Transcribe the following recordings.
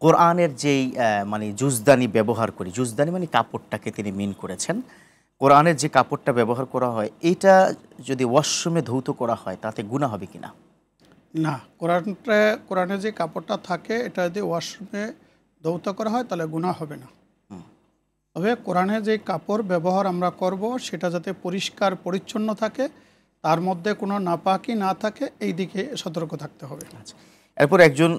কোরআনের যেই মানে জুজদানি ব্যবহার করি, জুজদানি মানে কাপড়টাকে তিনি মিন করেছেন। কোরআনের যে কাপড়টা ব্যবহার করা হয় এইটা যদি ওয়াশরুমে ধৌত করা হয় তাতে গুনাহ হবে কিনা? না, কোরআনে যে কাপড়টা থাকে এটা যদি ওয়াশরুমে ধৌত করা হয় তাহলে গুনাহ হবে না। তবে কোরআনে যে কাপড় ব্যবহার আমরা করব সেটা যাতে পরিষ্কার পরিচ্ছন্ন থাকে, তার মধ্যে কোনো নাপাকি না থাকে, এই দিকে সতর্ক থাকতে হবে। আচ্ছা, এরপর একজন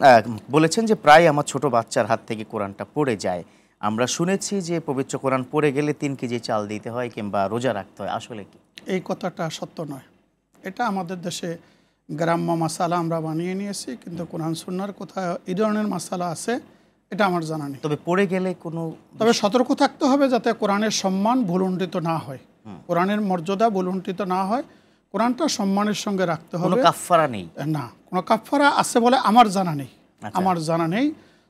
বলেছেন যে প্রায় আমার ছোট বাচ্চার হাত থেকে কোরআনটা পড়ে যায়। আমরা শুনেছি যে পবিত্র কোরআন পড়ে গেলে 3 কেজি চাল দিতে হয় কিংবা রোজা রাখতে হয়, আসলে কি? এই কথাটা সত্য নয়। এটা আমাদের দেশে গ্রাম্য মাসালা আমরা বানিয়ে নিয়েছি, কিন্তু কোরআন সুন্নাহর কোথায় এই ধরনের মাসালা আছে এটা আমার জানা নেই। তবে পড়ে গেলে কোনো, তবে সতর্ক থাকতে হবে যাতে কোরআনের সম্মান ভুলুণ্ঠিত না হয়, কোরআনের মর্যাদা ভুলুণ্ঠিত না হয়। কোরআনটা সম্মানের সঙ্গে রাখতে হবে। কোনো কাফফারা নেই? না, কোনো কাফফারা আছে বলে আমার জানা নেই, আমার জানা নেই।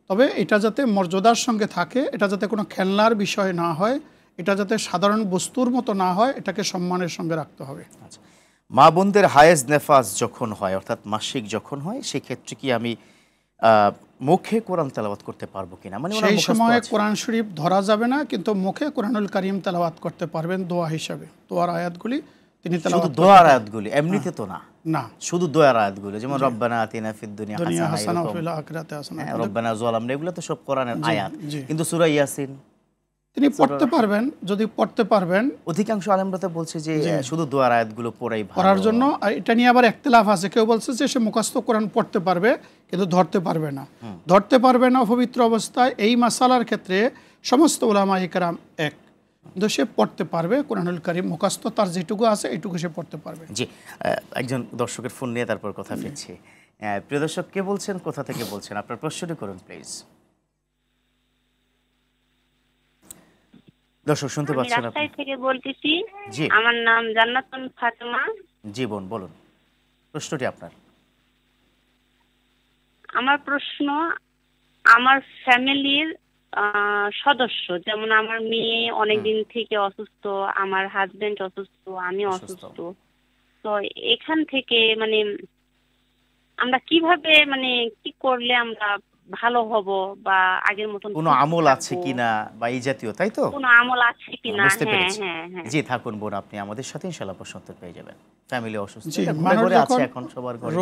তবে এটা যাতে মর্যাদার সঙ্গে থাকে, এটা যাতে কোনো খেলনার বিষয় না হয়, এটা যাতে সাধারণ বস্তুর মতো না হয়, এটাকে সম্মানের সঙ্গে রাখতে হবে। আচ্ছা, মা বোনদের হায়েজ নেফাজ যখন হয় অর্থাৎ মাসিক যখন হয় সেক্ষেত্রে কি আমি মুখে কোরআন তেলাওয়াত করতে পারবো কিনা? মানে সেই সময়ে কোরআন শরীফ ধরা যাবে না, কিন্তু মুখে কোরআনুল কারীম তেলাওয়াত করতে পারবেন দোয়া হিসাবে। দোয়ার আয়াতগুলি তিনি তেলাওয়াত করতে পারবেন। দোয়ার আয়াতগুলি এমনিতে তো না, না, শুধু দোয়ার আয়াতগুলো, যেমন রব্বানা আতিনা ফিদ দুনিয়া হাসানা ওয়া ফিল আখিরাতি হাসানা, রব্বানা যালামনা, এগুলো তো সব কোরআনের আয়াত। কিন্তু সূরা ইয়াসিন তিনি পড়তে পারবেন, যদি পড়তে পারবেন। অধিকাংশ আলেমরা তো বলছে যে শুধু দোয়ার আয়াতগুলো পড়াই ভালো পড়ার জন্য। এটা নিয়ে আবার ইখতিলাফ আছে, কেউ বলছে যে সে মুখস্থ কোরআন পড়তে পারবে কিন্তু ধরতে পারবে না। ধরতে পারবে না অপবিত্র অবস্থায়, এই মাসালার ক্ষেত্রে সমস্ত উলামায়ে কেরাম এক, কিন্তু সে পড়তে পারবে কোরআনুল কারীম মুখস্থ, তার যেটুকু আছে এইটুকু সে পড়তে পারবে। জি, একজন দর্শকের ফোন নিয়ে তারপর কথা ফিরছি। প্রিয় দর্শক, কে বলছেন, কোথা থেকে বলছেন, আপনার প্রশ্নটি করুন প্লিজ। দর্শক শুনতে পাচ্ছেন? আমি রাজশাহী থেকে বলতেছি। আমার নাম জান্নাতুন ফাতেমা। জি বোন, বলুন প্রশ্নটি আপনার। আমার প্রশ্ন, আমার ফ্যামিলির সদস্য, যেমন আমার মেয়ে অনেকদিন থেকে অসুস্থ, আমার হাজবেন্ড অসুস্থ, আমি অসুস্থ। তো এখান থেকে মানে আমরা কিভাবে, মানে কি করলে আমরা ভালো হব বা আগের মতন কোনো আমল আছে কিনা বা এই জাতীয়, তাই তো? কোনো আমল আছে কিনা? হ্যাঁ। জি থাকুন বোন, আপনি আমাদের সাথে ইনশাআল্লাহ প্রশ্ন উত্তর পেয়ে যাবেন। ফ্যামিলি অসুস্থ, ঘরে আছে এখন সবার ঘরে,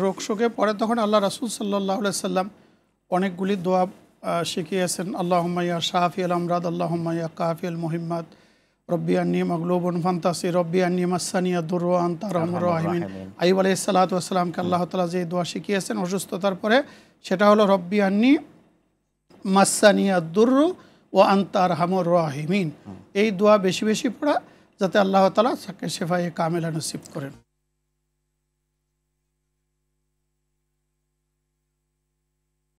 রোগ শোকে পড়ে, তখন আল্লাহ রাসূল সাল্লাল্লাহু আলাইহি সাল্লাম অনেকগুলি দোয়া শিখিয়েছেন। আল্লাহুম্মা ইয়া শাফিয়াল আমরাদ, আল্লাহুম্মা ইয়া কাফিয়াল মুহিম্মাদ, রব্বি আন্নী মাগলুবুন ফান্তাসির, রব্বি আন্নী মাসানিয়া দুররু ওয়া আনতা আরহামুর রাহিমিন। আইয়ুব আলাইহিস সালাতু ওয়াস সালামকে আল্লাহ তাআলা যে দোয়া শিখিয়েছেন অসুস্থতার পরে, সেটা হলো রব্বি আন্নী মাসানিয়া দুররু ওয়া আনতা আরহামুর রাহিমিন। এই দোয়া বেশি বেশি পড়া, যাতে আল্লাহ তাআলা তাকে শিফায়ে কামিলা নসিব করেন।